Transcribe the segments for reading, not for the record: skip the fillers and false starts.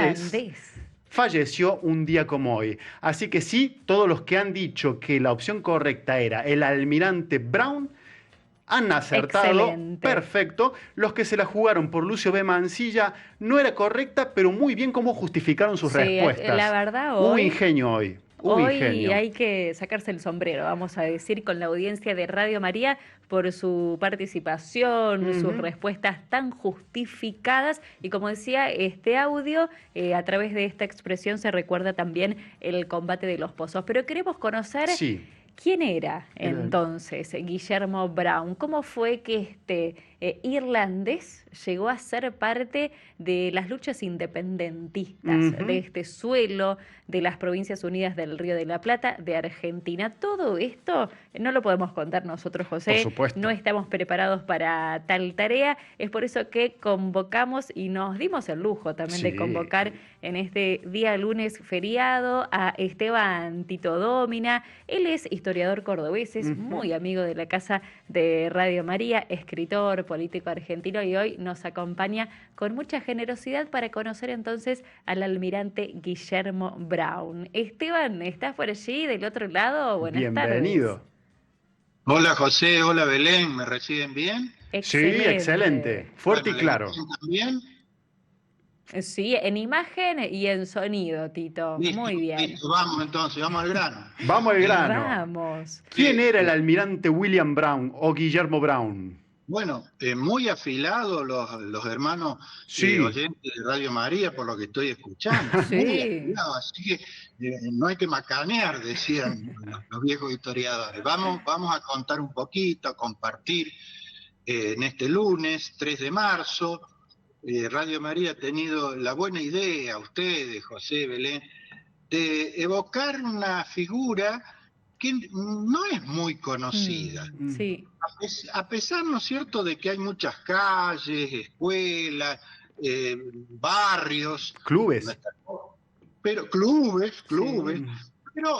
irlandés falleció un día como hoy. Así que sí, todos los que han dicho que la opción correcta era el almirante Brown han acertado. Excelente. Perfecto. Los que se la jugaron por Lucio B. Mansilla no era correcta, pero muy bien cómo justificaron sus Sí, respuestas. la verdad Hubo hoy... ingenio hoy. Hubo Hoy ingenio. hay que sacarse el sombrero, vamos a decir, con la audiencia de Radio María por su participación, sus Ujú. respuestas tan justificadas. Y como decía, este audio, a través de esta expresión se recuerda también el combate de los pozos. Pero queremos conocer Sí. quién era El- entonces Guillermo Brown. ¿Cómo fue que este irlandés llegó a ser parte de las luchas independentistas de Ujú. este suelo, de las Provincias Unidas del Río de la Plata, de Argentina? Todo esto no lo podemos contar nosotros, Por José, no supuesto. estamos preparados para tal tarea, es por eso que convocamos y nos dimos el lujo también de Sí. convocar en este día lunes feriado a Esteban Tito Dómina. Él es historiador cordobés, es Ujú. muy amigo de la casa de Radio María, escritor, político argentino, y hoy nos acompaña con mucha generosidad para conocer entonces al almirante Guillermo Brown. Esteban, ¿estás por allí del otro lado? Buenas tardes. Bienvenido. Hola José, hola Belén, ¿me reciben bien? Sí, excelente. Excelente. Fuerte Bueno, y ¿la claro. imagen también? Sí, en imagen y en sonido, Tito. Listo, Muy bien. listo, vamos entonces, vamos al grano. Vamos al grano. Vamos. ¿Quién era el Eh, almirante William Brown o Guillermo Brown? bueno, muy afilados los hermanos Sí. oyentes de Radio María, por lo que estoy escuchando, muy Sí. afilados, así que no hay que macanear, decían los viejos historiadores. Vamos a contar un poquito, a compartir en este lunes, 3 de marzo. Radio María ha tenido la buena idea, ustedes, José, Belén, de evocar una figura que no es muy conocida. Mm. Sí. A pesar, ¿no es cierto?, de que hay muchas calles, escuelas, barrios, Clubes. pero clubes, Sí. Mm. pero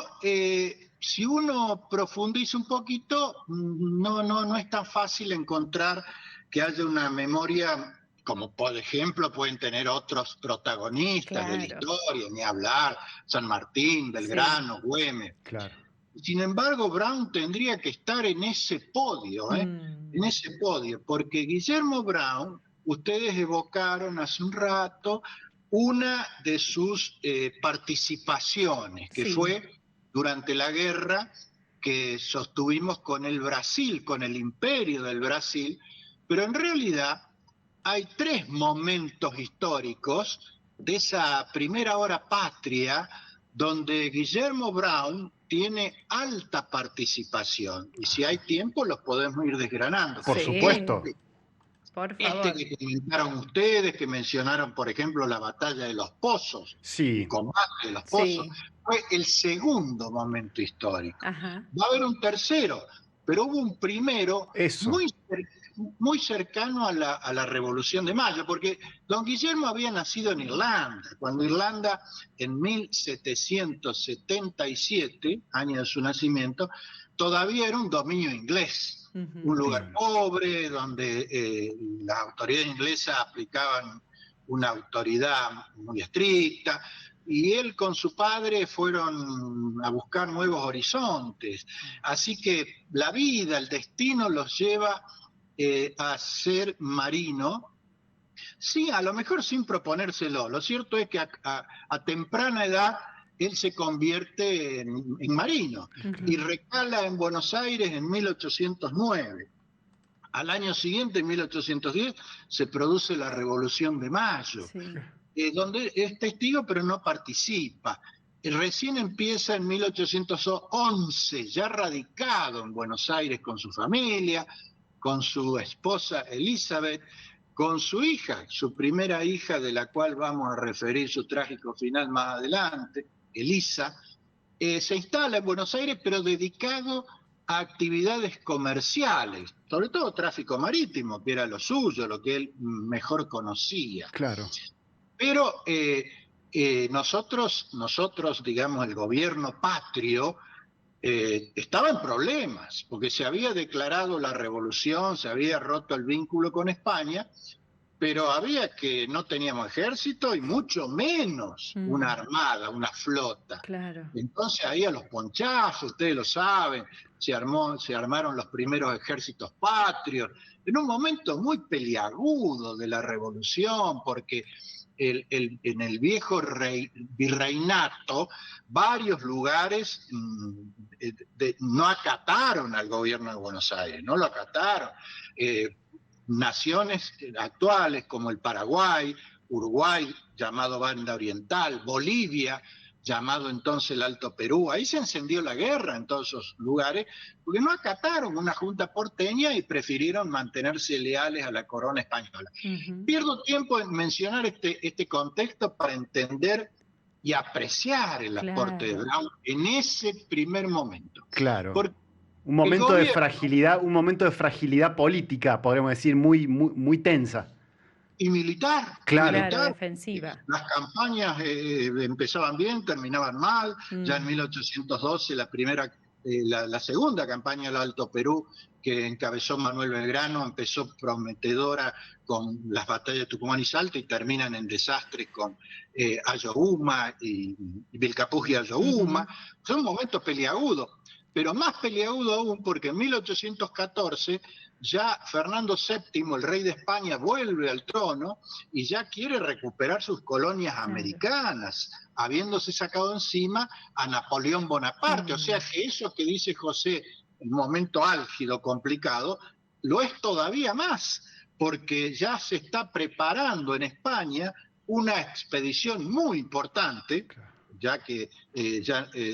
si uno profundiza un poquito, no es tan fácil encontrar que haya una memoria, como por ejemplo pueden tener otros protagonistas de la Claro. historia, ni hablar, San Martín, Sí. Belgrano, Güemes. Claro. Sin embargo, Brown tendría que estar en ese podio, en Mm. ese podio, porque Guillermo Brown, ustedes evocaron hace un rato una de sus participaciones, que Sí. fue durante la guerra que sostuvimos con el Brasil, con el imperio del Brasil, pero en realidad hay 3 momentos históricos de esa primera hora patria donde Guillermo Brown tiene alta participación. Y si hay tiempo, los podemos ir desgranando. Por Sí. supuesto. Por Este favor. que comentaron ustedes, que mencionaron, por ejemplo, la batalla de los Pozos, el Sí. combate de los Pozos, Sí. fue el segundo momento histórico. Ajá. Va a haber un tercero, pero hubo un primero Eso. muy cercano a la Revolución de Mayo, porque don Guillermo había nacido en Irlanda, cuando Irlanda en 1777, año de su nacimiento, todavía era un dominio inglés. Ujú. Un lugar pobre, donde las autoridades inglesas aplicaban una autoridad muy estricta, y él con su padre fueron a buscar nuevos horizontes. Así que la vida, el destino los lleva a ser marino, sí, a lo mejor sin proponérselo. Lo cierto es que a temprana edad él se convierte en marino y Ujú. recala en Buenos Aires en 1809. Al año siguiente, en 1810, se produce la Revolución de Mayo, Sí. donde es testigo pero no participa. Recién empieza en 1811, ya radicado en Buenos Aires con su familia, con su esposa Elizabeth, con su hija, su primera hija, de la cual vamos a referir su trágico final más adelante, Elisa. Se instala en Buenos Aires, pero dedicado a actividades comerciales, sobre todo tráfico marítimo, que era lo suyo, lo que él mejor conocía. Claro. Pero nosotros, digamos, el gobierno patrio, estaba en problemas, porque se había declarado la revolución, se había roto el vínculo con España, pero no teníamos ejército y mucho menos una armada, una flota. Claro. Entonces ahí a los ponchazos, ustedes lo saben, se armaron los primeros ejércitos patrios, en un momento muy peliagudo de la revolución, porque en el viejo virreinato varios lugares no acataron al gobierno de Buenos Aires, no lo acataron. Naciones actuales como el Paraguay, Uruguay, llamado Banda Oriental, Bolivia, llamado entonces el Alto Perú, ahí se encendió la guerra en todos esos lugares, porque no acataron una junta porteña y prefirieron mantenerse leales a la corona española. Pierdo tiempo en mencionar este contexto para entender y apreciar el aporte de Brown en ese primer momento. Claro. Porque un momento de fragilidad política, podríamos decir, muy tensa. Y militar. Claro, militar. Defensiva. Las campañas empezaban bien, terminaban mal. Ya en 1812 la segunda campaña del Alto Perú, que encabezó Manuel Belgrano, empezó prometedora con las batallas de Tucumán y Salta y terminan en desastres con Ayohuma y Vilcapugio y Ayohuma. Son momentos peliagudos. Pero más peliagudo aún porque en 1814 ya Fernando VII, el rey de España, vuelve al trono y ya quiere recuperar sus colonias americanas, habiéndose sacado encima a Napoleón Bonaparte. O sea que eso que dice José, el momento álgido, complicado, lo es todavía más, porque ya se está preparando en España una expedición muy importante, ya que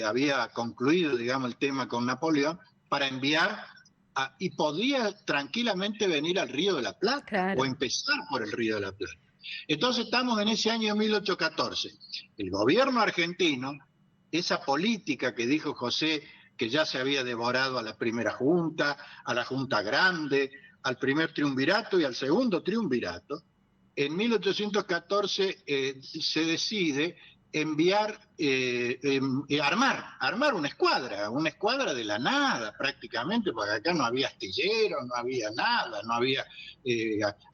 había concluido, digamos, el tema con Napoleón, para enviar, y podía tranquilamente venir al Río de la Plata, o empezar por el Río de la Plata. Entonces estamos en ese año 1814. El gobierno argentino, esa política que dijo José, que ya se había devorado a la primera junta, a la Junta Grande, al primer triunvirato y al segundo triunvirato, en 1814 se decide enviar, armar una escuadra de la nada prácticamente, porque acá no había astilleros, no había nada, no había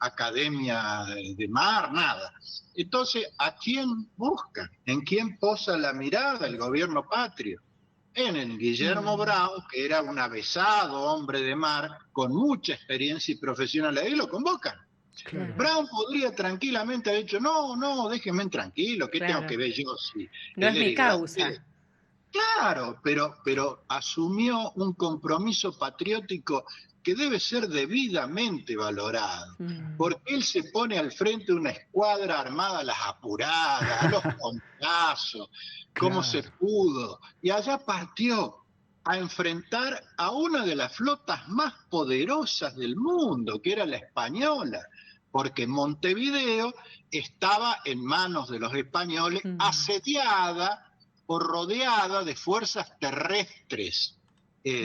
academia de mar, nada. Entonces, ¿a quién busca? ¿En quién posa la mirada el gobierno patrio? En el Guillermo Brown, que era un avesado hombre de mar, con mucha experiencia y profesional, ahí lo convocan. Claro. Brown podría tranquilamente haber dicho, no, déjenme tranquilo, ¿qué tengo que ver yo? Si no es mi causa. Claro, pero asumió un compromiso patriótico que debe ser debidamente valorado, porque él se pone al frente de una escuadra armada a las apuradas, a los pontazos, como se pudo, y allá partió a enfrentar a una de las flotas más poderosas del mundo, que era la española, porque Montevideo estaba en manos de los españoles, asediada o rodeada de fuerzas terrestres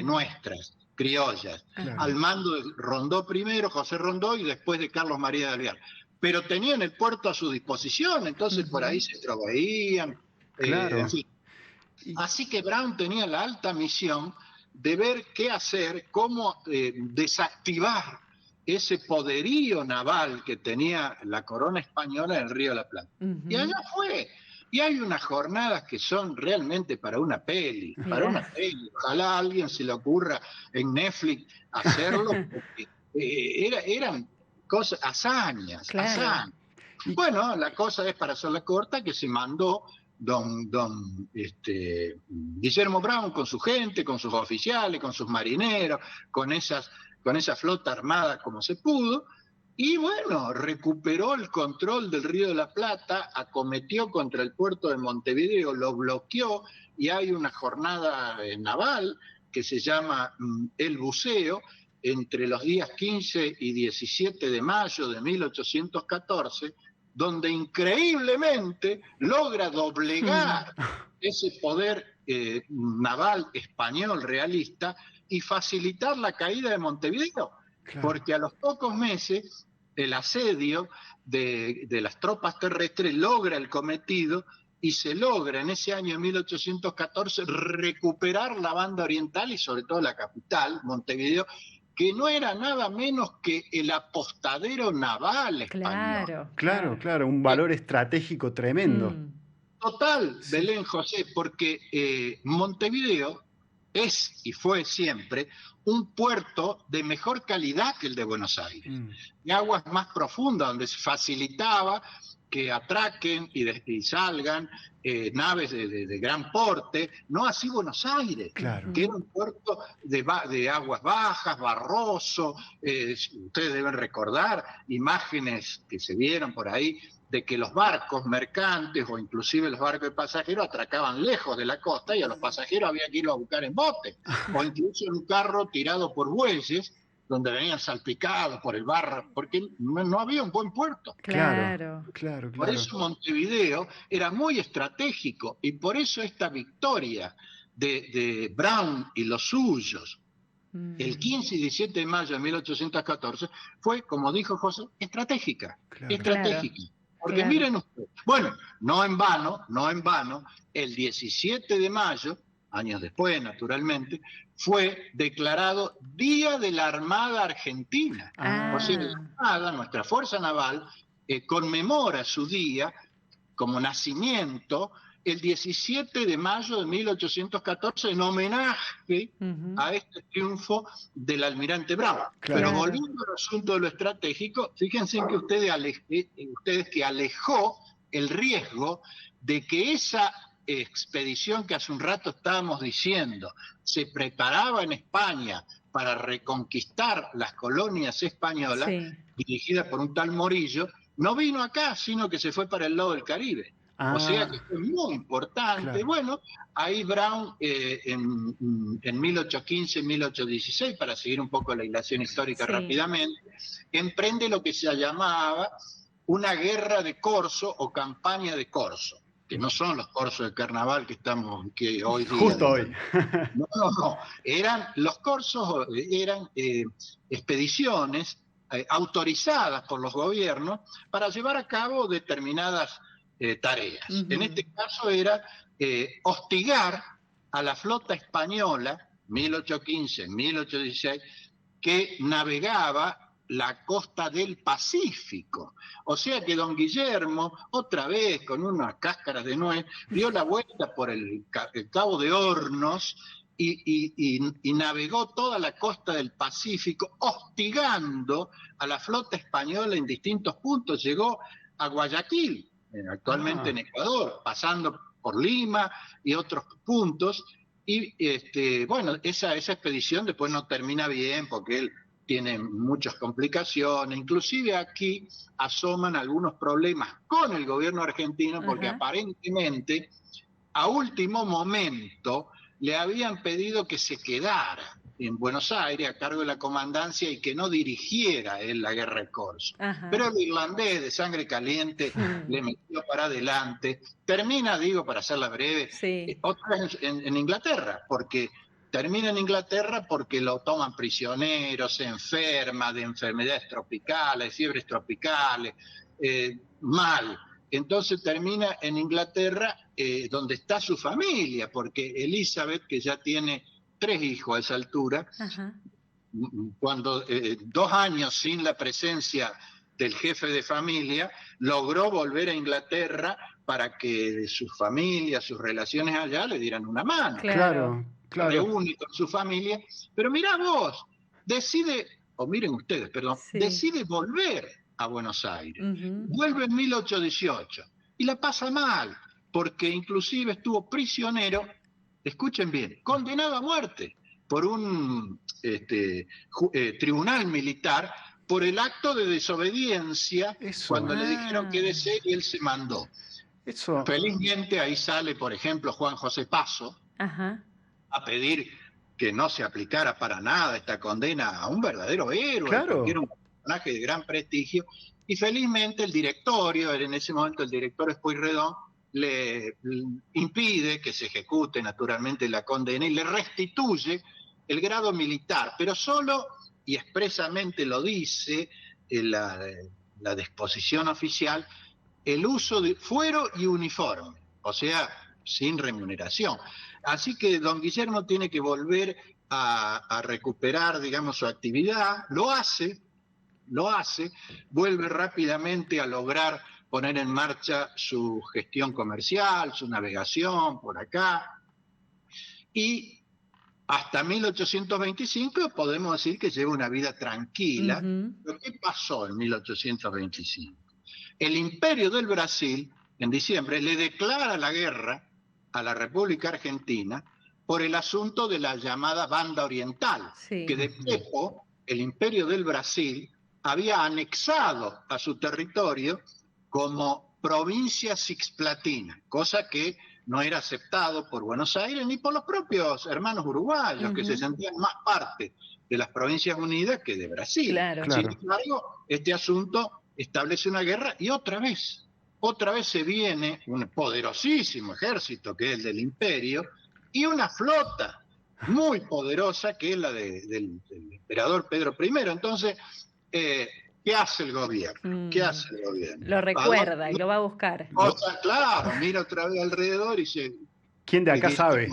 nuestras, criollas, al mando de Rondó primero, José Rondó, y después de Carlos María de Alvear. Pero tenían el puerto a su disposición, entonces por ahí se proveían, en fin. Así que Brown tenía la alta misión de ver qué hacer, cómo desactivar ese poderío naval que tenía la corona española en el Río de la Plata. Y allá fue. Y hay unas jornadas que son realmente para una peli, Ojalá a alguien se le ocurra en Netflix hacerlo, porque eran cosas, hazañas. Bueno, la cosa es, para hacerla corta, que se mandó don Guillermo Brown con su gente, con sus oficiales, con sus marineros, con esa flota armada como se pudo, y bueno, recuperó el control del Río de la Plata, acometió contra el puerto de Montevideo, lo bloqueó, y hay una jornada naval que se llama El Buceo, entre los días 15 y 17 de mayo de 1814, donde increíblemente logra doblegar ese poder naval español realista y facilitar la caída de Montevideo, porque a los pocos meses el asedio de las tropas terrestres logra el cometido y se logra en ese año 1814 recuperar la banda oriental y sobre todo la capital, Montevideo, que no era nada menos que el apostadero naval español. Claro, un valor estratégico tremendo. Total, Sí. Belén José, porque Montevideo es y fue siempre un puerto de mejor calidad que el de Buenos Aires, de aguas más profundas, donde se facilitaba que atraquen y salgan naves de gran porte, no así Buenos Aires, Claro. que era un puerto de aguas bajas, barroso. Ustedes deben recordar imágenes que se vieron por ahí de que los barcos mercantes o inclusive los barcos de pasajeros atracaban lejos de la costa y a los pasajeros había que irlos a buscar en bote, o incluso en un carro tirado por bueyes, donde venían salpicados por el barro, porque no había un buen puerto. Claro. Por eso Montevideo era muy estratégico, y por eso esta victoria de Brown y los suyos, el 15 y 17 de mayo de 1814, fue, como dijo José, estratégica. Porque miren ustedes, bueno, no en vano, el 17 de mayo, años después, naturalmente, fue declarado Día de la Armada Argentina. O sea, la Armada, nuestra Fuerza Naval, conmemora su día como nacimiento el 17 de mayo de 1814 en homenaje a este triunfo del almirante Brown. Pero volviendo al asunto de lo estratégico, fíjense que ustedes que alejó el riesgo de que esa expedición que hace un rato estábamos diciendo se preparaba en España para reconquistar las colonias españolas, dirigida por un tal Morillo, no vino acá, sino que se fue para el lado del Caribe. O sea que fue muy importante. Bueno, ahí Brown en 1815, 1816, para seguir un poco la hilación histórica rápidamente, emprende lo que se llamaba una guerra de corso o campaña de corso, que no son los corsos de carnaval que hoy día. Justo hoy. No. Los corsos eran expediciones autorizadas por los gobiernos para llevar a cabo determinadas tareas. En este caso era hostigar a la flota española, 1815, 1816, que navegaba la costa del Pacífico. O sea que don Guillermo, otra vez con unas cáscaras de nuez, dio la vuelta por el Cabo de Hornos y navegó toda la costa del Pacífico, hostigando a la flota española en distintos puntos. Llegó a Guayaquil, actualmente en Ecuador, pasando por Lima y otros puntos. Y bueno, esa expedición después no termina bien porque él tiene muchas complicaciones. Inclusive aquí asoman algunos problemas con el gobierno argentino porque aparentemente a último momento le habían pedido que se quedara en Buenos Aires a cargo de la comandancia y que no dirigiera él la guerra de corso. Pero el irlandés de sangre caliente le metió para adelante. Termina, para hacerla breve, otra vez en Inglaterra, termina en Inglaterra porque lo toman prisionero, se enferma de enfermedades tropicales, fiebres tropicales, mal. Entonces termina en Inglaterra, donde está su familia, porque Elizabeth, que ya tiene 3 hijos a esa altura, cuando 2 años sin la presencia del jefe de familia, logró volver a Inglaterra para que su familia, sus relaciones allá le dieran una mano. Claro. Reúne con su familia, pero mirá vos, decide volver a Buenos Aires. Vuelve en 1818 y la pasa mal, porque inclusive estuvo prisionero, escuchen bien, condenado a muerte por un tribunal militar por el acto de desobediencia. Cuando le dijeron quédese y él se mandó. Felizmente ahí sale, por ejemplo, Juan José Paso a pedir que no se aplicara para nada esta condena a un verdadero héroe, porque era un personaje de gran prestigio, y felizmente el directorio, en ese momento el director es Pueyrredón, le impide que se ejecute naturalmente la condena y le restituye el grado militar, pero solo, y expresamente lo dice la disposición oficial, el uso de fuero y uniforme, o sea, sin remuneración. Así que don Guillermo tiene que volver a recuperar, digamos, su actividad, lo hace, vuelve rápidamente a lograr poner en marcha su gestión comercial, su navegación por acá, y hasta 1825 podemos decir que lleva una vida tranquila. ¿Pero qué pasó en 1825? El Imperio del Brasil, en diciembre, le declara la guerra a la República Argentina por el asunto de la llamada Banda Oriental, que de Pepo, el Imperio del Brasil, había anexado a su territorio como provincia cisplatina, cosa que no era aceptado por Buenos Aires ni por los propios hermanos uruguayos, que se sentían más parte de las Provincias Unidas que de Brasil. Claro. Sin embargo, este asunto establece una guerra y otra vez se viene un poderosísimo ejército que es el del imperio y una flota muy poderosa que es la del emperador Pedro I. Entonces, ¿qué hace el gobierno? Lo recuerda y lo va a buscar. Claro, mira otra vez alrededor y dice... ¿Quién de acá sabe?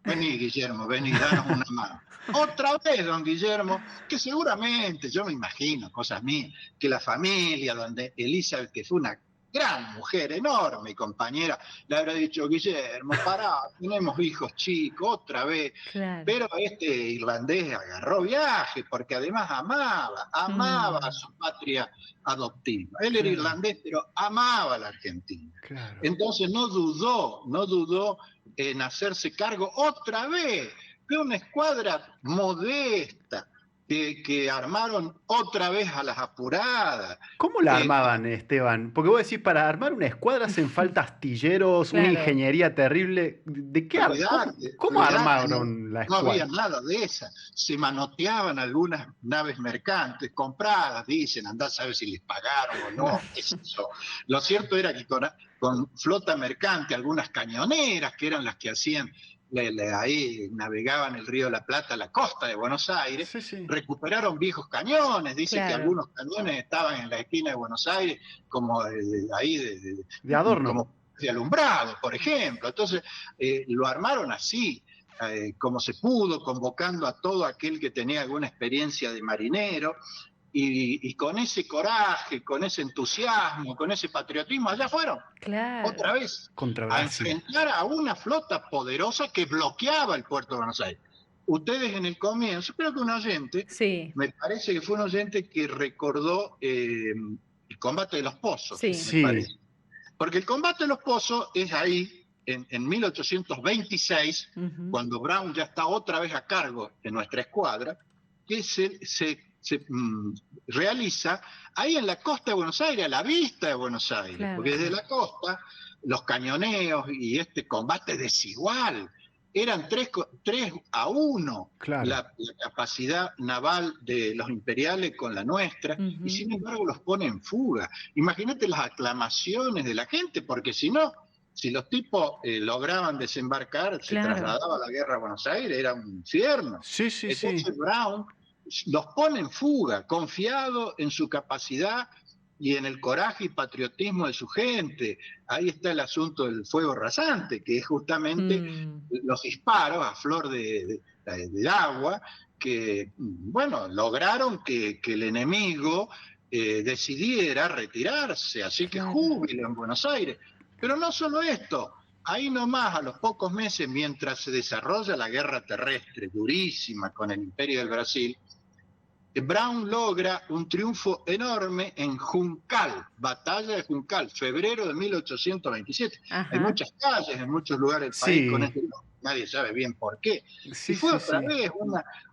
Vení, Guillermo, vení, danos una mano. Otra vez, don Guillermo, que seguramente, yo me imagino, cosas mías, que la familia donde Elizabeth, que fue una gran mujer, enorme compañera, le habrá dicho, Guillermo, pará, tenemos hijos chicos, otra vez. Claro. Pero este irlandés agarró viaje, porque además amaba a su patria adoptiva. Él era irlandés, pero amaba a la Argentina. Claro. Entonces no dudó en hacerse cargo otra vez de una escuadra modesta, que armaron otra vez a las apuradas. ¿Cómo la armaban, Esteban? Porque vos decís, para armar una escuadra hacen falta astilleros, una ingeniería terrible. ¿De qué ¿Cómo armaron la escuadra? No había nada de esa. Se manoteaban algunas naves mercantes compradas, dicen, andá a saber si les pagaron o no. Eso. Lo cierto era que con flota mercante, algunas cañoneras, que eran las que hacían... ahí navegaban el río de la Plata a la costa de Buenos Aires, recuperaron viejos cañones, dice que algunos cañones estaban en la esquina de Buenos Aires como de adorno, como de alumbrado, por ejemplo. Entonces lo armaron así, como se pudo, convocando a todo aquel que tenía alguna experiencia de marinero, y con ese coraje, con ese entusiasmo, con ese patriotismo, allá fueron. Claro. Otra vez. A enfrentar a una flota poderosa que bloqueaba el puerto de Buenos Aires. Ustedes en el comienzo, creo que un oyente, me parece que fue un oyente que recordó el combate de los Pozos. Me parece. Porque el combate de los Pozos es ahí, en 1826, cuando Brown ya está otra vez a cargo de nuestra escuadra, que se realiza ahí en la costa de Buenos Aires, a la vista de Buenos Aires, porque desde la costa los cañoneos y este combate desigual, eran 3-1 la capacidad naval de los imperiales con la nuestra, y sin embargo los pone en fuga. Imagínate las aclamaciones de la gente, porque si no, si los tipos lograban desembarcar, se trasladaba la guerra a Buenos Aires, era un infierno. Entonces Brown los pone en fuga, confiado en su capacidad y en el coraje y patriotismo de su gente. Ahí está el asunto del fuego rasante, que es justamente los disparos a flor de agua, que, bueno, lograron que el enemigo decidiera retirarse, así que júbilo en Buenos Aires. Pero no solo esto, ahí nomás, a los pocos meses, mientras se desarrolla la guerra terrestre durísima con el Imperio del Brasil, Brown logra un triunfo enorme en Juncal, batalla de Juncal, febrero de 1827. Hay muchas calles en muchos lugares del país con este nombre, nadie sabe bien por qué. Y fue otra vez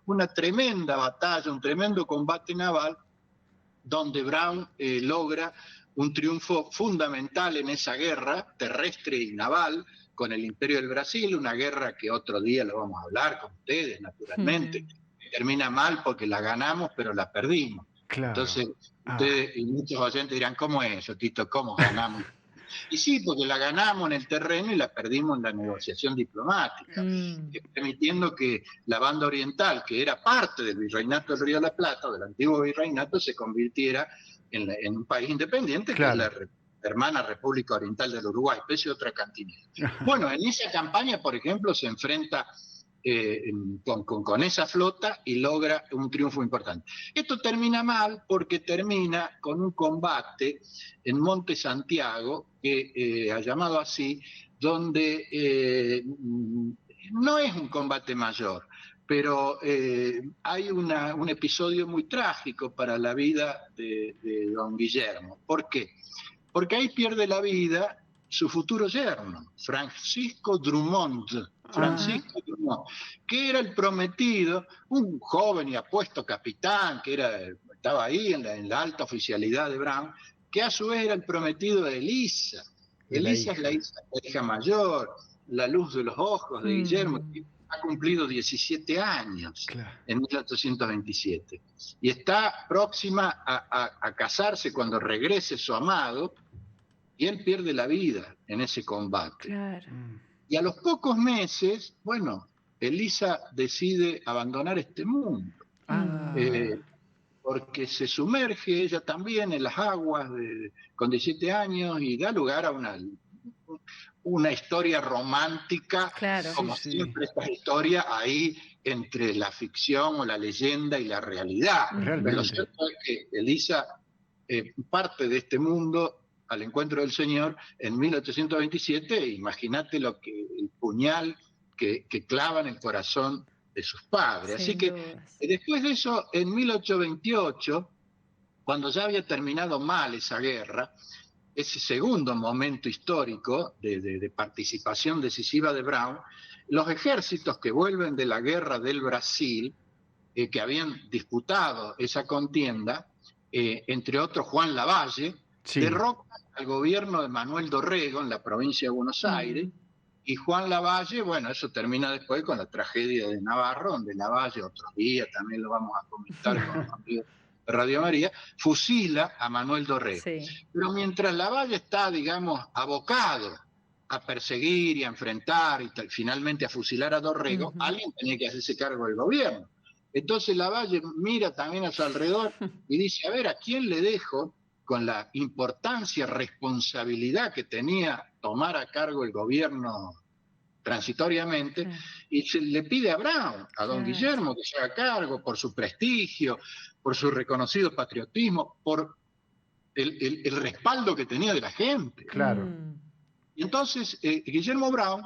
una tremenda batalla, un tremendo combate naval, donde Brown logra un triunfo fundamental en esa guerra terrestre y naval con el Imperio del Brasil, una guerra que otro día lo vamos a hablar con ustedes, naturalmente. Termina mal porque la ganamos, pero la perdimos. Entonces, ustedes y muchos oyentes dirán, ¿cómo es eso, Tito? ¿Cómo ganamos? Y sí, porque la ganamos en el terreno y la perdimos en la negociación diplomática, permitiendo que la Banda Oriental, que era parte del Virreinato del Río de la Plata, o del antiguo virreinato, se convirtiera en un país independiente, que es la hermana República Oriental del Uruguay, especie de otra cantinera. Bueno, en esa campaña, por ejemplo, se enfrenta con esa flota y logra un triunfo importante. Esto termina mal porque termina con un combate en Monte Santiago, que ha llamado así, donde no es un combate mayor, pero hay un episodio muy trágico para la vida de don Guillermo. ¿Por qué? Porque ahí pierde la vida su futuro yerno, Francisco Drummond, que era el prometido, un joven y apuesto capitán, que estaba ahí en la alta oficialidad de Brown, que a su vez era el prometido de Elisa. Elisa es la hija mayor, la luz de los ojos de Guillermo, que ha cumplido 17 años en 1827. Y está próxima a casarse cuando regrese su amado, y él pierde la vida en ese combate. Claro. Y a los pocos meses, bueno, Elisa decide abandonar este mundo. Porque se sumerge ella también en las aguas con 17 años y da lugar a una historia romántica, como siempre esta historia ahí entre la ficción o la leyenda y la realidad. Pero lo cierto es que Elisa parte de este mundo al encuentro del Señor en 1827, imagínate el puñal que clava en el corazón de sus padres. Así que después de eso, en 1828, cuando ya había terminado mal esa guerra, ese segundo momento histórico de participación decisiva de Brown, los ejércitos que vuelven de la guerra del Brasil, que habían disputado esa contienda, entre otros Juan Lavalle, derrocan al gobierno de Manuel Dorrego en la provincia de Buenos Aires, y Juan Lavalle, bueno, eso termina después con la tragedia de Navarro, donde Lavalle, otro día también lo vamos a comentar con los amigos de Radio María, fusila a Manuel Dorrego. Pero mientras Lavalle está, digamos, abocado a perseguir y a enfrentar y finalmente a fusilar a Dorrego, alguien tenía que hacerse cargo del gobierno. Entonces Lavalle mira también a su alrededor y dice, a ver, ¿a quién le dejo con la importancia, responsabilidad que tenía tomar a cargo el gobierno transitoriamente? Y se le pide a Brown, a don Guillermo, que se haga cargo por su prestigio, por su reconocido patriotismo, por el respaldo que tenía de la gente. Y entonces Guillermo Brown,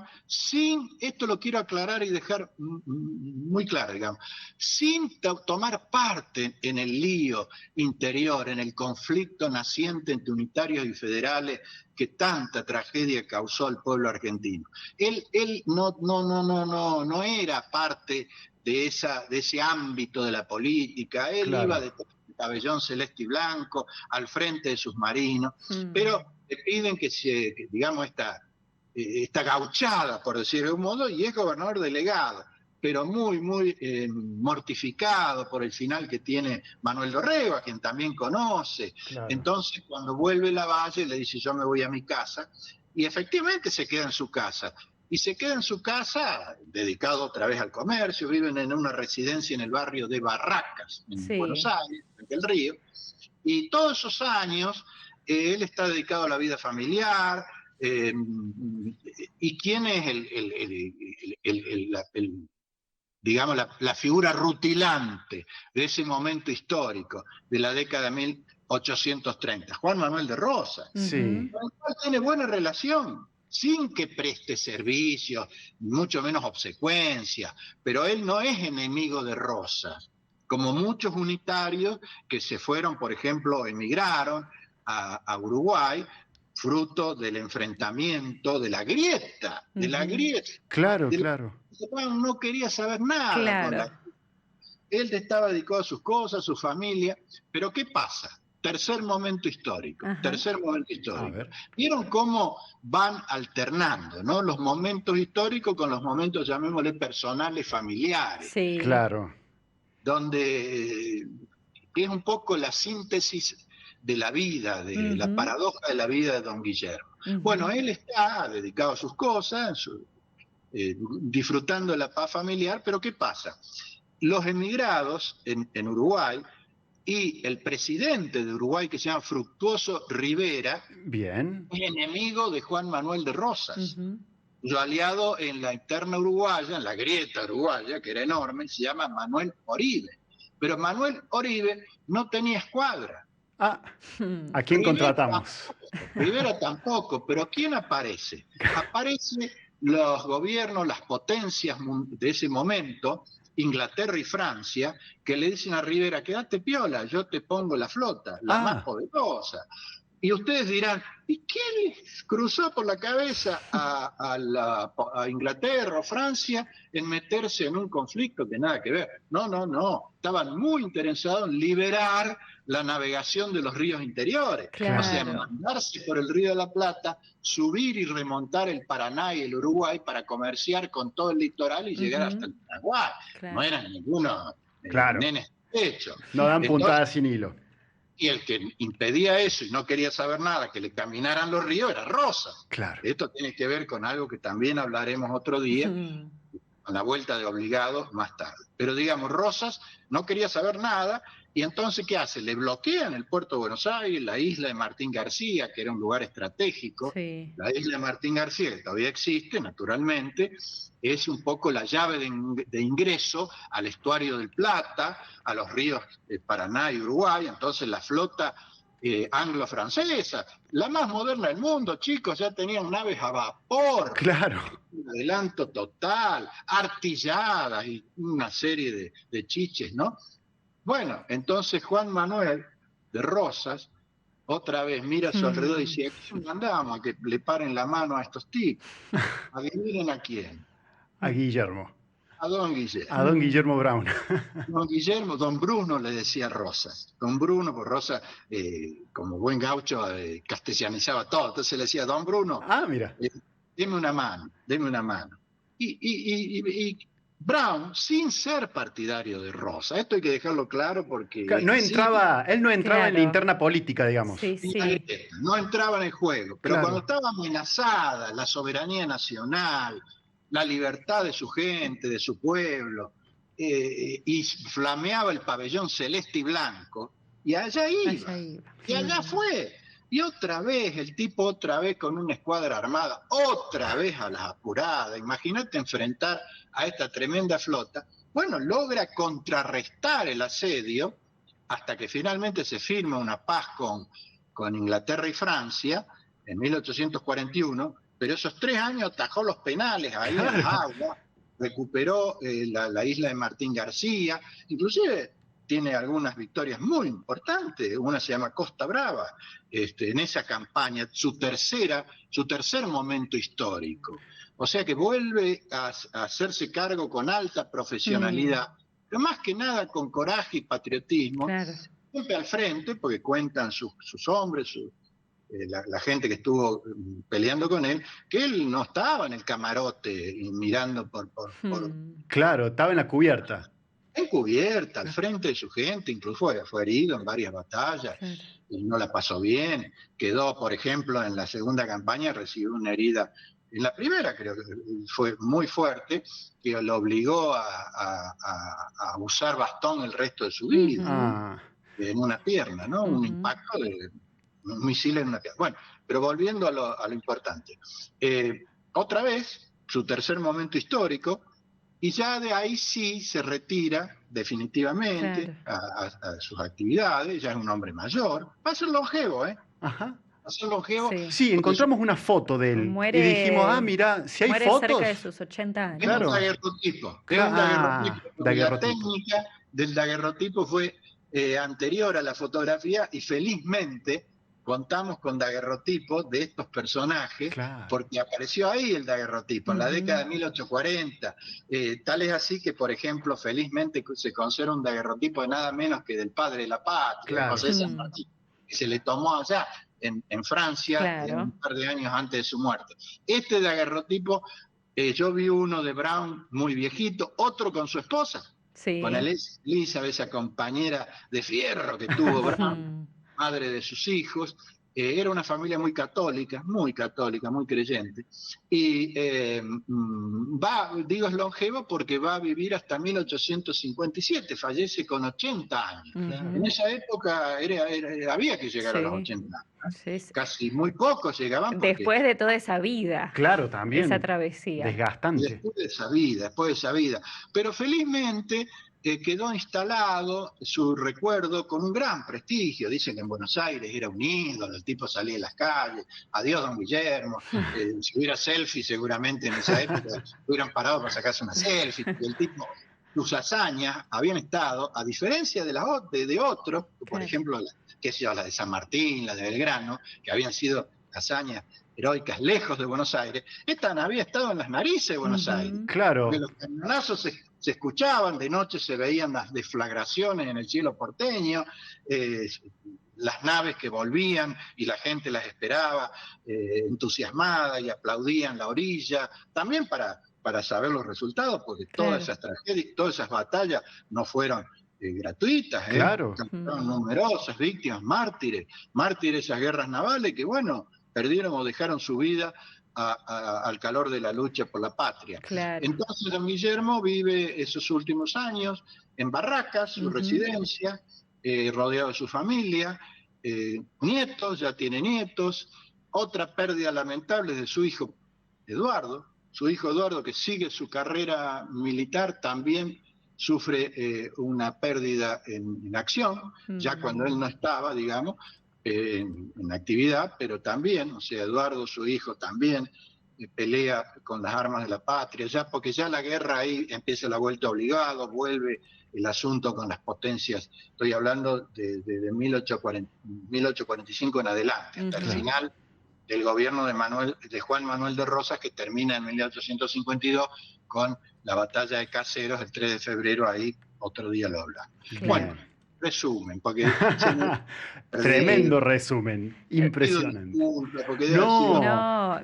esto lo quiero aclarar y dejar muy claro, digamos, sin tomar parte en el lío interior, en el conflicto naciente entre unitarios y federales que tanta tragedia causó al pueblo argentino. Él no era parte de ese ámbito de la política. Él iba de pabellón celeste y blanco al frente de sus marinos, pero le piden que digamos, esta gauchada, por decirlo de un modo, y es gobernador delegado, pero muy mortificado por el final que tiene Manuel Dorrego, a quien también conoce. Entonces, cuando vuelve Lavalle, le dice, yo me voy a mi casa, y efectivamente se queda en su casa. Y se queda en su casa, dedicado otra vez al comercio, viven en una residencia en el barrio de Barracas, en Buenos Aires, en el Río, y todos esos años él está dedicado a la vida familiar. ¿Y quién es digamos, la figura rutilante de ese momento histórico de la década de 1830? Juan Manuel de Rosas, con el cual tiene buena relación, sin que preste servicios, mucho menos obsecuencia, pero él no es enemigo de Rosas, como muchos unitarios que se fueron, por ejemplo, emigraron a Uruguay, fruto del enfrentamiento, de la grieta, Claro. No quería saber nada. Él estaba dedicado a sus cosas, a su familia, pero ¿qué pasa? Tercer momento histórico. ¿Vieron cómo van alternando, ¿no? Los momentos históricos con los momentos, llamémosle, personales, familiares? Claro. Donde es un poco la síntesis de la vida, de la paradoja de la vida de don Guillermo. Bueno, él está dedicado a sus cosas, disfrutando de la paz familiar, pero ¿qué pasa? Los emigrados en Uruguay y el presidente de Uruguay, que se llama Fructuoso Rivera, es enemigo de Juan Manuel de Rosas. cuyo aliado en la interna uruguaya, en la grieta uruguaya, que era enorme, se llama Manuel Oribe. Pero Manuel Oribe no tenía escuadra. ¿A quién contratamos? Rivera tampoco, pero ¿quién aparece? Aparecen los gobiernos, las potencias de ese momento, Inglaterra y Francia, que le dicen a Rivera, quédate piola, yo te pongo la flota, la más poderosa. Y ustedes dirán, ¿y qué les cruzó por la cabeza a Inglaterra o Francia en meterse en un conflicto que nada que ver? No. Estaban muy interesados en liberar la navegación de los ríos interiores. Claro. O sea, mandarse por el Río de la Plata, subir y remontar el Paraná y el Uruguay para comerciar con todo el litoral y llegar hasta el Paraguay. Claro. No eran ninguno nenes hechos. No dan puntadas sin hilo. Y el que impedía eso y no quería saber nada, que le caminaran los ríos, era Rosas. Claro. Esto tiene que ver con algo que también hablaremos otro día, con la vuelta de obligados más tarde. Pero digamos, Rosas no quería saber nada, y entonces, ¿qué hace? Le bloquean el puerto de Buenos Aires, la isla de Martín García, que era un lugar estratégico. Sí. La isla de Martín García, que todavía existe, naturalmente, es un poco la llave de ingreso al estuario del Plata, a los ríos Paraná y Uruguay. Entonces la flota anglo-francesa, la más moderna del mundo, chicos, ya tenían naves a vapor. Claro. Un adelanto total, artilladas y una serie de chiches, ¿no? Bueno, entonces Juan Manuel de Rosas otra vez mira a su alrededor y dice, ¿a mandamos a que le paren la mano a estos tipos? Adivinen a quién. A Guillermo. A don Guillermo. A don Guillermo Brown. Don Guillermo, don Bruno le decía Rosas. Don Bruno, pues Rosa, como buen gaucho, castellanizaba todo. Entonces le decía, don Bruno, mira. Deme una mano. Y Brown, sin ser partidario de Rosas, esto hay que dejarlo claro porque... Él no entraba en la interna política, digamos. Sí. No entraba en el juego, pero cuando estaba amenazada la soberanía nacional, la libertad de su gente, de su pueblo, y flameaba el pabellón celeste y blanco, y allá iba. Y allá fue. Y otra vez, el tipo otra vez con una escuadra armada, otra vez a las apuradas. Imagínate enfrentar a esta tremenda flota. Bueno, logra contrarrestar el asedio hasta que finalmente se firma una paz con Inglaterra y Francia en 1841, pero esos 3 años atajó los penales ahí en las aguas, recuperó la isla de Martín García, inclusive tiene algunas victorias muy importantes, una se llama Costa Brava, en esa campaña, su tercer momento histórico. O sea que vuelve a hacerse cargo con alta profesionalidad, pero más que nada con coraje y patriotismo, siempre al frente, porque cuentan sus hombres, la gente que estuvo peleando con él, que él no estaba en el camarote mirando por... Claro, estaba en la cubierta. Encubierta, al frente de su gente, incluso fue herido en varias batallas, y no la pasó bien. Quedó, por ejemplo, en la segunda campaña, recibió una herida, en la primera creo que fue muy fuerte, que lo obligó a usar bastón el resto de su vida, en una pierna, ¿no? Un impacto de un misil en una pierna. Bueno, pero volviendo a lo importante. Otra vez, su tercer momento histórico, y ya de ahí sí se retira definitivamente a sus actividades, ya es un hombre mayor, va a ser longevo, Ajá. Va a ser longevo. Sí, encontramos una foto de él y dijimos, mira, si hay fotos... Muere cerca de sus 80 años. Es un daguerrotipo. La técnica del daguerrotipo fue anterior a la fotografía y felizmente contamos con daguerrotipos de estos personajes, porque apareció ahí el daguerrotipo, en la década de 1840. Tal es así que, por ejemplo, felizmente se conserva un daguerrotipo de nada menos que del padre de la patria, José San Martín, que se le tomó allá en Francia un par de años antes de su muerte. Este daguerrotipo, yo vi uno de Brown muy viejito, otro con su esposa, con Elizabeth, esa compañera de fierro que tuvo Brown, madre de sus hijos, Era una familia muy católica, muy creyente. Y digo es longevo porque va a vivir hasta 1857, fallece con 80 años. En esa época había que llegar a los 80 años. Sí. Casi muy pocos llegaban. Después de toda esa vida. Claro, también. Esa travesía. Desgastante. Después de esa vida. Pero felizmente quedó instalado su recuerdo con un gran prestigio. Dicen que en Buenos Aires era un ídolo, el tipo salía en las calles, adiós don Guillermo, si hubiera selfie seguramente en esa época hubieran parado para sacarse una selfie, el tipo, sus hazañas habían estado, a diferencia de otros, por ejemplo, la de San Martín, la de Belgrano, que habían sido hazañas heroicas lejos de Buenos Aires, esta había estado en las narices de Buenos Aires. Claro. Porque los cañonazos se escuchaban, de noche se veían las deflagraciones en el cielo porteño, las naves que volvían y la gente las esperaba entusiasmada y aplaudían la orilla, también para saber los resultados, porque todas esas tragedias, todas esas batallas no fueron gratuitas, claro. Fueron numerosas víctimas, mártires esas guerras navales que, bueno, perdieron o dejaron su vida al calor de la lucha por la patria. Claro. Entonces don Guillermo vive esos últimos años en Barracas, su residencia, rodeado de su familia, nietos, ya tiene nietos. Otra pérdida lamentable es de su hijo Eduardo. Su hijo Eduardo, que sigue su carrera militar, también sufre una pérdida en acción, ya cuando él no estaba, digamos, en actividad, pero también, o sea, Eduardo, su hijo, también pelea con las armas de la patria, porque ya la guerra ahí empieza la vuelta obligado, vuelve el asunto con las potencias, estoy hablando de 1845 en adelante, hasta el final del gobierno de Juan Manuel de Rosas, que termina en 1852 con la batalla de Caseros, el 3 de febrero, ahí otro día lo hablamos. Bueno, resumen, porque tremendo resumen, impresionante. No,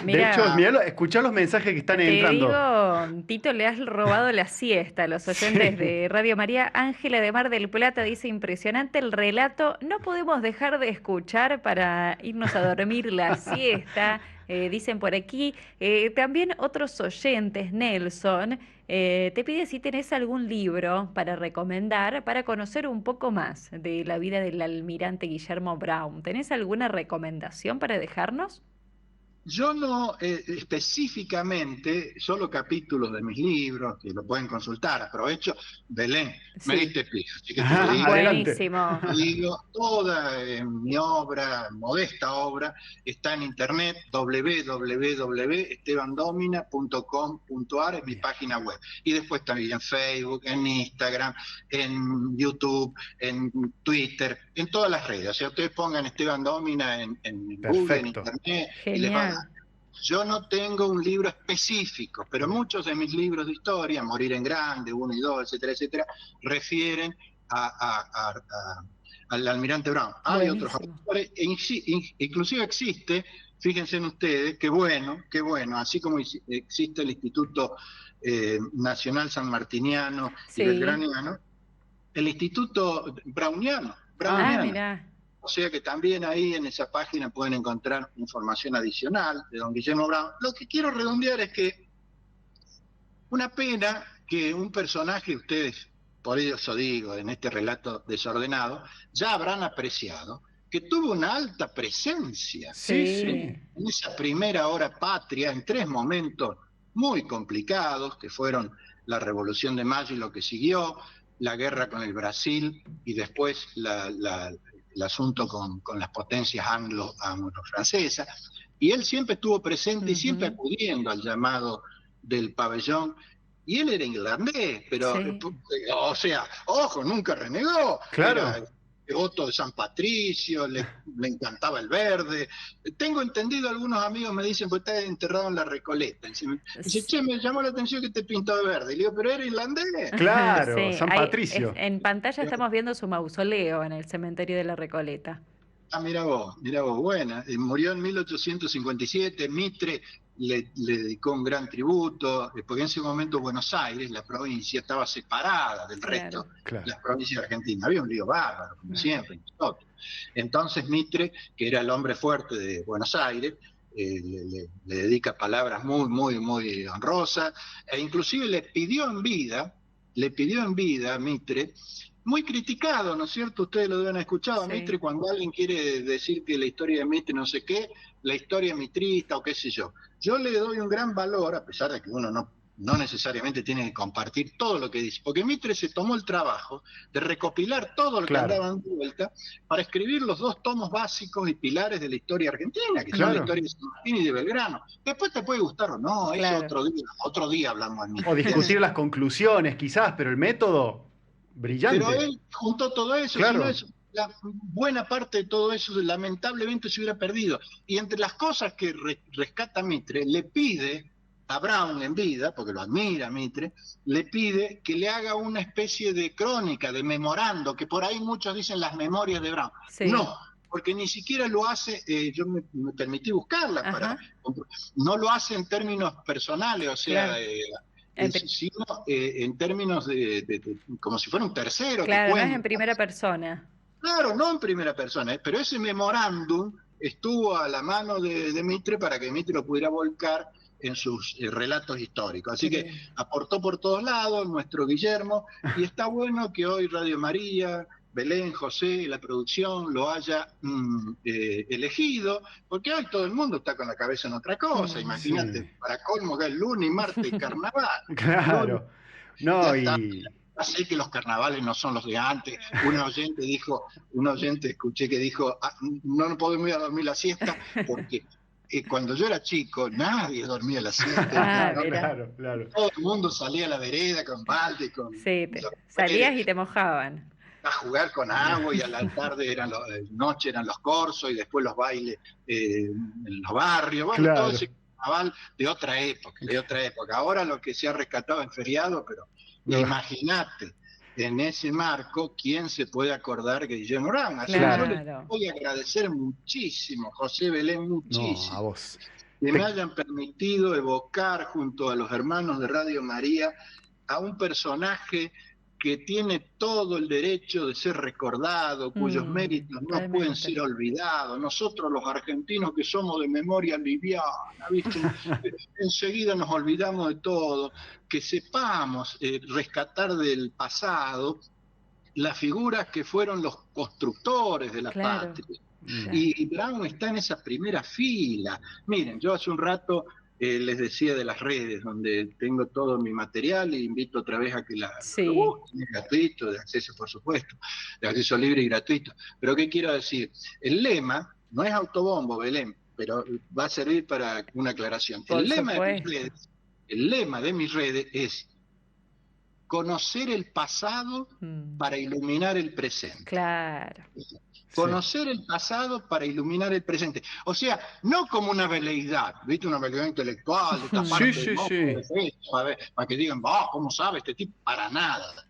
de hecho, mirá, escuchá los mensajes que están entrando. Digo, Tito, le has robado la siesta a los oyentes de Radio María. Ángela de Mar del Plata dice: impresionante el relato, no podemos dejar de escuchar para irnos a dormir la siesta. Dicen por aquí, también otros oyentes, Nelson, te pide si tenés algún libro para recomendar, para conocer un poco más de la vida del almirante Guillermo Brown. ¿Tenés alguna recomendación para dejarnos? Yo no específicamente, solo capítulos de mis libros, que lo pueden consultar, aprovecho, Belén, me diste piso, así que te lo digo. Buenísimo. Digo, toda mi obra, modesta obra, está en internet, www.estebandomina.com.ar, es mi página web. Y después también en Facebook, en Instagram, en YouTube, en Twitter, en todas las redes. O sea, ustedes pongan Esteban Domina en Google, en internet, y les van. Yo no tengo un libro específico, pero muchos de mis libros de historia, Morir en Grande, 1 y 2, etcétera, etcétera, refieren al almirante Brown. Hay otros autores, inclusive existe, fíjense en ustedes, qué bueno, así como existe el Instituto Nacional Sanmartiniano y Belgraniano, el Instituto Browniano. Mirá. O sea que también ahí en esa página pueden encontrar información adicional de don Guillermo Brown. Lo que quiero redondear es que una pena que un personaje, ustedes, por eso digo, en este relato desordenado, ya habrán apreciado que tuvo una alta presencia en esa primera hora patria, en 3 momentos muy complicados, que fueron la Revolución de Mayo y lo que siguió, la guerra con el Brasil y después el asunto con las potencias anglo-francesas, y él siempre estuvo presente y siempre acudiendo al llamado del pabellón, y él era irlandés, pero, o sea, ojo, nunca renegó. Claro. Era devoto de San Patricio, le encantaba el verde. Tengo entendido, algunos amigos me dicen, pues está enterrado en la Recoleta. Dice, che, me llamó la atención que te pintó de verde. Y le digo, pero era irlandés. Claro, San Patricio. En pantalla estamos viendo su mausoleo en el cementerio de la Recoleta. Mira vos, buena. Murió en 1857, Mitre le dedicó un gran tributo, porque en ese momento Buenos Aires, la provincia, estaba separada del resto de las provincias de Argentina. Había un lío bárbaro, como siempre, nosotros. Entonces Mitre, que era el hombre fuerte de Buenos Aires, le dedica palabras muy, muy, muy honrosas, e inclusive le pidió en vida a Mitre, muy criticado, ¿no es cierto? Ustedes lo deben haber escuchado a Mitre cuando alguien quiere decir que la historia de Mitre no sé qué, la historia mitrista o qué sé yo. Yo le doy un gran valor, a pesar de que uno no necesariamente tiene que compartir todo lo que dice, porque Mitre se tomó el trabajo de recopilar todo lo que andaba dando vuelta para escribir los 2 tomos básicos y pilares de la historia argentina, que son la historia de San Martín y de Belgrano. Después te puede gustar o no, eso otro día hablamos de Mitre. O discutir las conclusiones quizás, pero el método... brillante. Pero él juntó todo eso, la buena parte de todo eso lamentablemente se hubiera perdido. Y entre las cosas que rescata Mitre, le pide a Brown en vida, porque lo admira Mitre, le pide que le haga una especie de crónica, de memorando, que por ahí muchos dicen las memorias de Brown. No, porque ni siquiera lo hace, yo me permití buscarla, no lo hace en términos personales, o sea... sino en términos de como si fuera un tercero. Claro, no es en primera persona. Claro, no en primera persona, pero ese memorándum estuvo a la mano de Mitre para que Mitre lo pudiera volcar en sus relatos históricos. Así que aportó por todos lados nuestro Guillermo, y está bueno que hoy Radio María, Belén, José, la producción lo haya elegido, porque hoy todo el mundo está con la cabeza en otra cosa. Imagínate, para colmo que es lunes, martes, carnaval. Claro. No, y... Así que los carnavales no son los de antes. Un oyente escuché que dijo, no podemos ir a dormir la siesta, porque cuando yo era chico nadie dormía la siesta. Claro. Todo el mundo salía a la vereda con balde, salías y te mojaban. A jugar con agua, y a la tarde noche eran los corsos, y después los bailes en los barrios, todo ese carnaval de otra época. Ahora lo que se ha rescatado en feriado, pero imagínate, en ese marco, ¿quién se puede acordar que Guillermo Brown? Así que yo les voy a agradecer muchísimo, José, Belén, muchísimo, a vos. Que me hayan permitido evocar junto a los hermanos de Radio María a un personaje que tiene todo el derecho de ser recordado, cuyos méritos no pueden ser olvidados. Nosotros los argentinos, que somos de memoria liviana, ¿viste? Enseguida nos olvidamos de todo. Que sepamos rescatar del pasado las figuras que fueron los constructores de la patria. Y Brown está en esa primera fila. Miren, yo hace un rato... les decía de las redes, donde tengo todo mi material, y invito otra vez a que lo busquen, es gratuito, de acceso, por supuesto, de acceso libre y gratuito. Pero ¿qué quiero decir? El lema no es autobombo, Belén, pero va a servir para una aclaración. El lema de mis redes es conocer el pasado para iluminar el presente. Claro. Conocer el pasado para iluminar el presente. O sea, no como una veleidad, ¿viste? Una veleidad intelectual, de esta parte para que digan, ¿cómo sabe este tipo? Para nada.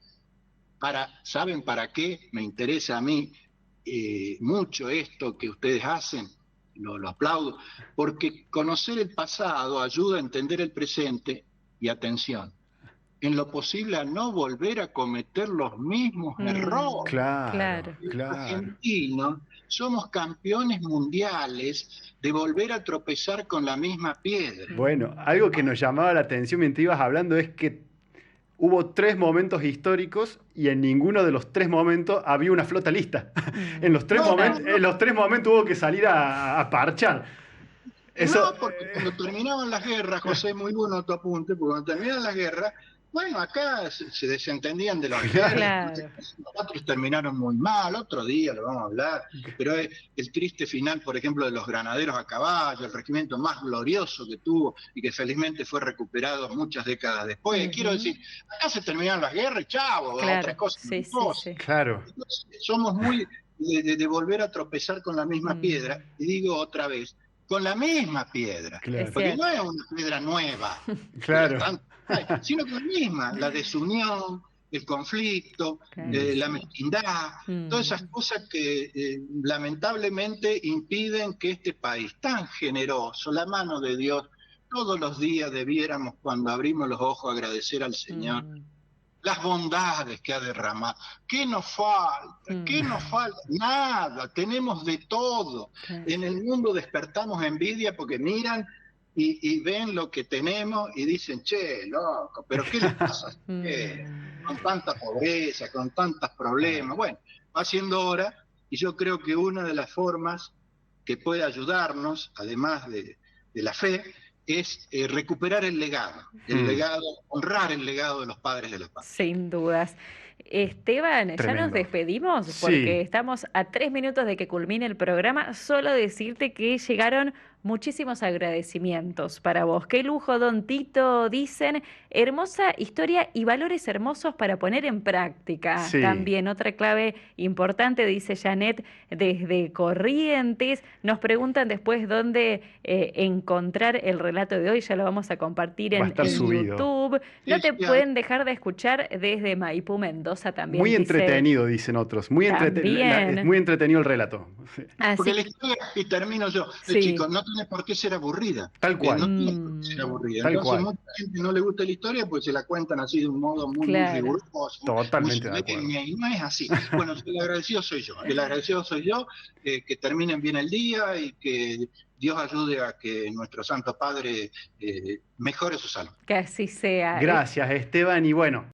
¿Saben para qué me interesa a mí mucho esto que ustedes hacen? Lo aplaudo, porque conocer el pasado ayuda a entender el presente, y atención, en lo posible a no volver a cometer los mismos errores. Claro. Los argentinos somos campeones mundiales de volver a tropezar con la misma piedra. Bueno, algo que nos llamaba la atención mientras ibas hablando es que hubo 3 momentos históricos y en ninguno de los 3 momentos había una flota lista. En los 3 momentos hubo que salir a parchar. No, porque cuando terminaban las guerras, José, muy bueno tu apunte, porque cuando terminaban las guerras, bueno, acá se desentendían de los guerras. Los otros terminaron muy mal, otro día lo vamos a hablar, pero el triste final, por ejemplo, de los granaderos a caballo, el regimiento más glorioso que tuvo y que felizmente fue recuperado muchas décadas después. Quiero decir, acá se terminaron las guerras y chavo, otras cosas. Claro. Entonces, somos muy de volver a tropezar con la misma piedra, y digo otra vez, con la misma piedra, porque no es una piedra nueva, sino que la misma, la desunión, el conflicto, Claro. la mezquindad, todas esas cosas que lamentablemente impiden que este país tan generoso, la mano de Dios, todos los días debiéramos, cuando abrimos los ojos, agradecer al Señor las bondades que ha derramado. ¿Qué nos falta? ¿Qué nos falta? Nada, tenemos de todo. Claro. En el mundo despertamos envidia porque miran y ven lo que tenemos y dicen, che, loco, pero ¿qué les pasa? Con tanta pobreza, con tantos problemas. Bueno, va siendo hora, y yo creo que una de las formas que puede ayudarnos, además de la fe, es recuperar el legado, honrar el legado de los padres de la patria. Sin dudas. Esteban, ya Tremendo. nos despedimos Sí. porque estamos a 3 minutos de que culmine el programa. Solo decirte que llegaron muchísimos agradecimientos para vos. Qué lujo, don Tito, dicen. Hermosa historia y valores hermosos para poner en práctica. Sí. También otra clave importante, dice Janet, desde Corrientes. Nos preguntan después dónde encontrar el relato de hoy. Ya lo vamos a compartir Va a en estar subido. YouTube. No Sí, te sí, pueden dejar de escuchar desde Maipú, Mendoza también. Muy dice. entretenido, dicen otros. Muy También. es muy entretenido el relato. Sí. Así Porque la historia, y termino yo, Sí. chicos, no tiene por qué ser aburrida. Tal cual. No tiene por qué ser aburrida. Tal Entonces, cual. mucha gente no le gusta la historia porque se la cuentan así de un modo muy Claro. riguroso. Totalmente muy de acuerdo. solemne, y no es así. Bueno, el agradecido soy yo. El agradecido soy yo, que terminen bien el día y que Dios ayude a que nuestro Santo Padre mejore su salud. que así sea. Gracias, Esteban. Y bueno,